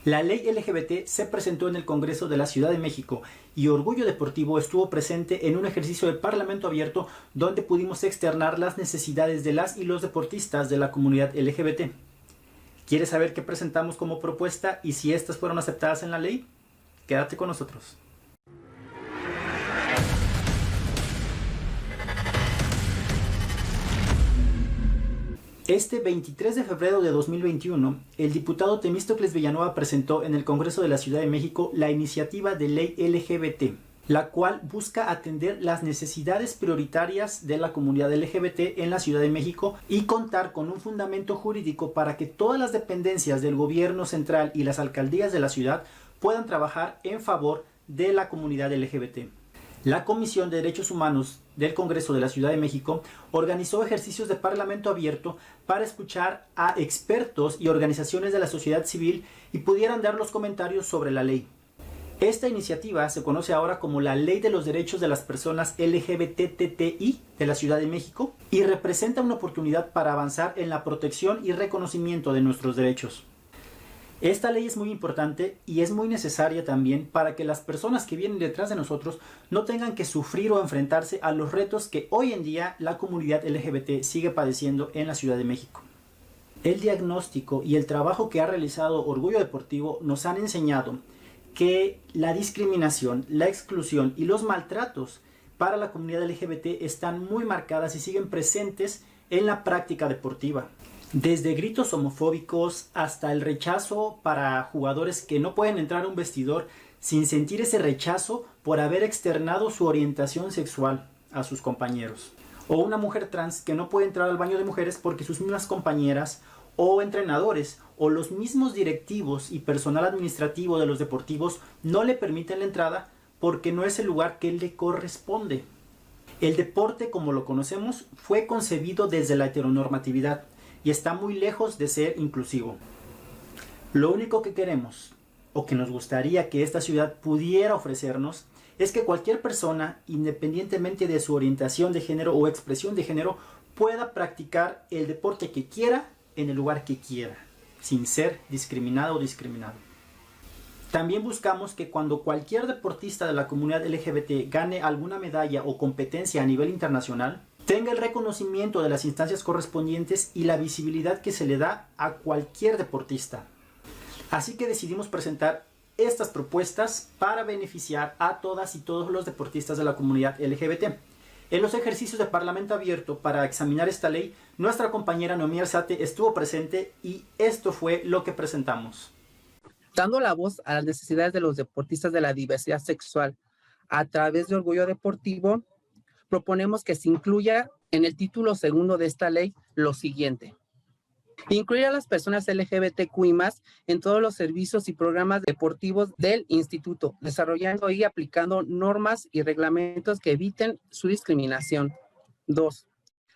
La ley LGBT se presentó en el Congreso de la Ciudad de México y Orgullo Deportivo estuvo presente en un ejercicio de parlamento abierto donde pudimos externar las necesidades de las y los deportistas de la comunidad LGBT. ¿Quieres saber qué presentamos como propuesta y si estas fueron aceptadas en la ley? Quédate con nosotros. Este 23 de febrero de 2021, el diputado Temístocles Villanueva presentó en el Congreso de la Ciudad de México la iniciativa de ley LGBT, la cual busca atender las necesidades prioritarias de la comunidad LGBT en la Ciudad de México y contar con un fundamento jurídico para que todas las dependencias del gobierno central y las alcaldías de la ciudad puedan trabajar en favor de la comunidad LGBT. La Comisión de Derechos Humanos del Congreso de la Ciudad de México organizó ejercicios de parlamento abierto para escuchar a expertos y organizaciones de la sociedad civil y pudieran dar los comentarios sobre la ley. Esta iniciativa se conoce ahora como la Ley de los Derechos de las Personas LGBTTI de la Ciudad de México y representa una oportunidad para avanzar en la protección y reconocimiento de nuestros derechos. Esta ley es muy importante y es muy necesaria también para que las personas que vienen detrás de nosotros no tengan que sufrir o enfrentarse a los retos que hoy en día la comunidad LGBT sigue padeciendo en la Ciudad de México. El diagnóstico y el trabajo que ha realizado Orgullo Deportivo nos han enseñado que la discriminación, la exclusión y los maltratos para la comunidad LGBT están muy marcadas y siguen presentes en la práctica deportiva. Desde gritos homofóbicos hasta el rechazo para jugadores que no pueden entrar a un vestidor sin sentir ese rechazo por haber externado su orientación sexual a sus compañeros. O una mujer trans que no puede entrar al baño de mujeres porque sus mismas compañeras o entrenadores o los mismos directivos y personal administrativo de los deportivos no le permiten la entrada porque no es el lugar que le corresponde. El deporte, como lo conocemos, fue concebido desde la heteronormatividad y está muy lejos de ser inclusivo. Lo único que queremos, o que nos gustaría que esta ciudad pudiera ofrecernos, es que cualquier persona, independientemente de su orientación de género o expresión de género, pueda practicar el deporte que quiera en el lugar que quiera, sin ser discriminado o discriminado. También buscamos que cuando cualquier deportista de la comunidad LGBT gane alguna medalla o competencia a nivel internacional, tenga el reconocimiento de las instancias correspondientes y la visibilidad que se le da a cualquier deportista. Así que decidimos presentar estas propuestas para beneficiar a todas y todos los deportistas de la comunidad LGBT. En los ejercicios de parlamento abierto para examinar esta ley, nuestra compañera Noemí Arzate estuvo presente y esto fue lo que presentamos. Dando la voz a las necesidades de los deportistas de la diversidad sexual a través de Orgullo Deportivo, proponemos que se incluya en el título segundo de esta ley lo siguiente: incluir a las personas LGBTQI+ en todos los servicios y programas deportivos del instituto, desarrollando y aplicando normas y reglamentos que eviten su discriminación. 2.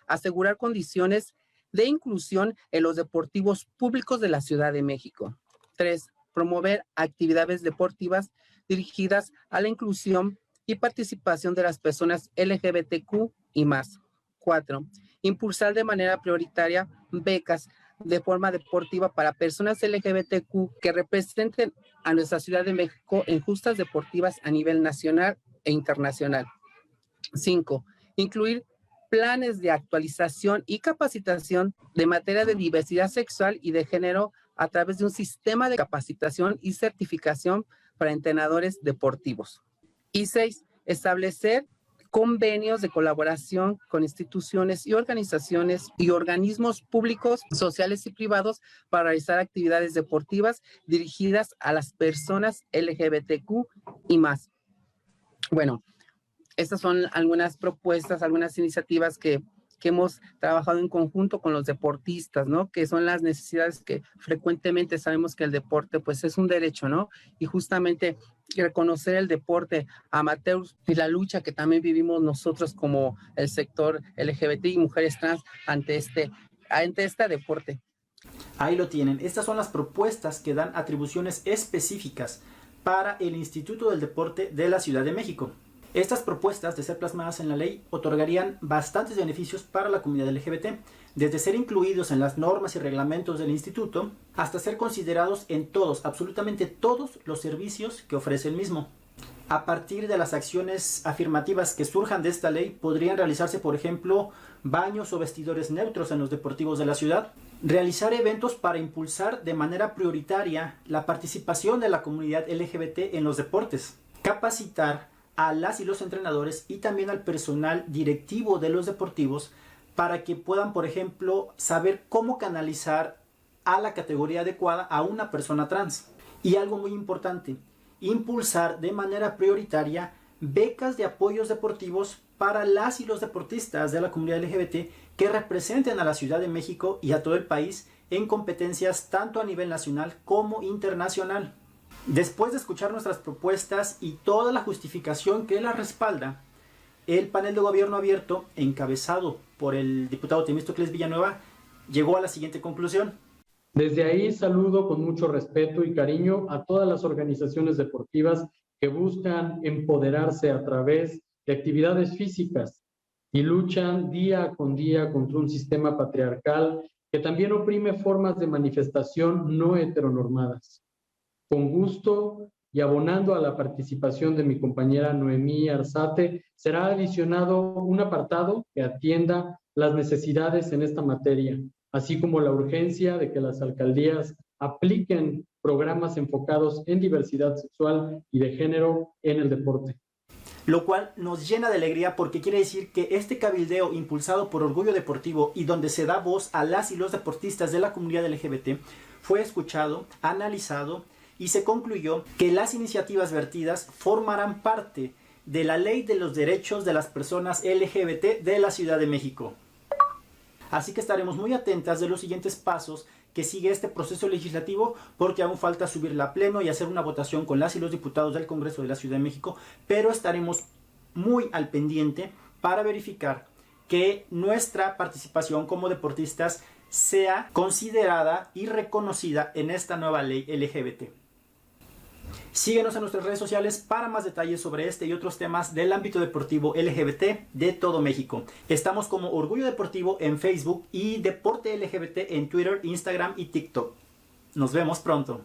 Asegurar condiciones de inclusión en los deportivos públicos de la Ciudad de México. 3. Promover actividades deportivas dirigidas a la inclusión y participación de las personas LGBTQ y más. 4. Impulsar de manera prioritaria becas de forma deportiva para personas LGBTQ que representen a nuestra Ciudad de México en justas deportivas a nivel nacional e internacional. 5. Incluir planes de actualización y capacitación de materia de diversidad sexual y de género a través de un sistema de capacitación y certificación para entrenadores deportivos. Y 6, establecer convenios de colaboración con instituciones y organizaciones y organismos públicos, sociales y privados para realizar actividades deportivas dirigidas a las personas LGBTQ y más. Bueno, estas son algunas propuestas, algunas iniciativas que hemos trabajado en conjunto con los deportistas, ¿no? Que son las necesidades que frecuentemente sabemos que el deporte, pues, es un derecho, ¿no? Y justamente reconocer el deporte amateur y la lucha que también vivimos nosotros como el sector LGBT y mujeres trans ante este deporte. Ahí lo tienen. Estas son las propuestas que dan atribuciones específicas para el Instituto del Deporte de la Ciudad de México. Estas propuestas, de ser plasmadas en la ley, otorgarían bastantes beneficios para la comunidad LGBT. desde ser incluidos en las normas y reglamentos del instituto hasta ser considerados en todos, absolutamente todos los servicios que ofrece el mismo. A partir de las acciones afirmativas que surjan de esta ley, podrían realizarse, por ejemplo, baños o vestidores neutros en los deportivos de la ciudad, realizar eventos para impulsar de manera prioritaria la participación de la comunidad LGBT en los deportes, capacitar a las y los entrenadores y también al personal directivo de los deportivos para que puedan, por ejemplo, saber cómo canalizar a la categoría adecuada a una persona trans. Y algo muy importante, impulsar de manera prioritaria becas de apoyos deportivos para las y los deportistas de la comunidad LGBT que representen a la Ciudad de México y a todo el país en competencias tanto a nivel nacional como internacional. Después de escuchar nuestras propuestas y toda la justificación que las respalda, el panel de gobierno abierto, encabezado por el diputado Temístocles Villanueva, llegó a la siguiente conclusión. Desde ahí saludo con mucho respeto y cariño a todas las organizaciones deportivas que buscan empoderarse a través de actividades físicas y luchan día con día contra un sistema patriarcal que también oprime formas de manifestación no heteronormadas. Con gusto y abonando a la participación de mi compañera Noemí Arzate, será adicionado un apartado que atienda las necesidades en esta materia, así como la urgencia de que las alcaldías apliquen programas enfocados en diversidad sexual y de género en el deporte. Lo cual nos llena de alegría porque quiere decir que este cabildeo impulsado por Orgullo Deportivo y donde se da voz a las y los deportistas de la comunidad LGBT fue escuchado, analizado y se concluyó que las iniciativas vertidas formarán parte de la Ley de los Derechos de las Personas LGBT de la Ciudad de México. Así que estaremos muy atentas de los siguientes pasos que sigue este proceso legislativo porque aún falta subirla a pleno y hacer una votación con las y los diputados del Congreso de la Ciudad de México, pero estaremos muy al pendiente para verificar que nuestra participación como deportistas sea considerada y reconocida en esta nueva ley LGBT. Síguenos en nuestras redes sociales para más detalles sobre este y otros temas del ámbito deportivo LGBT de todo México. Estamos como Orgullo Deportivo en Facebook y Deporte LGBT en Twitter, Instagram y TikTok. Nos vemos pronto.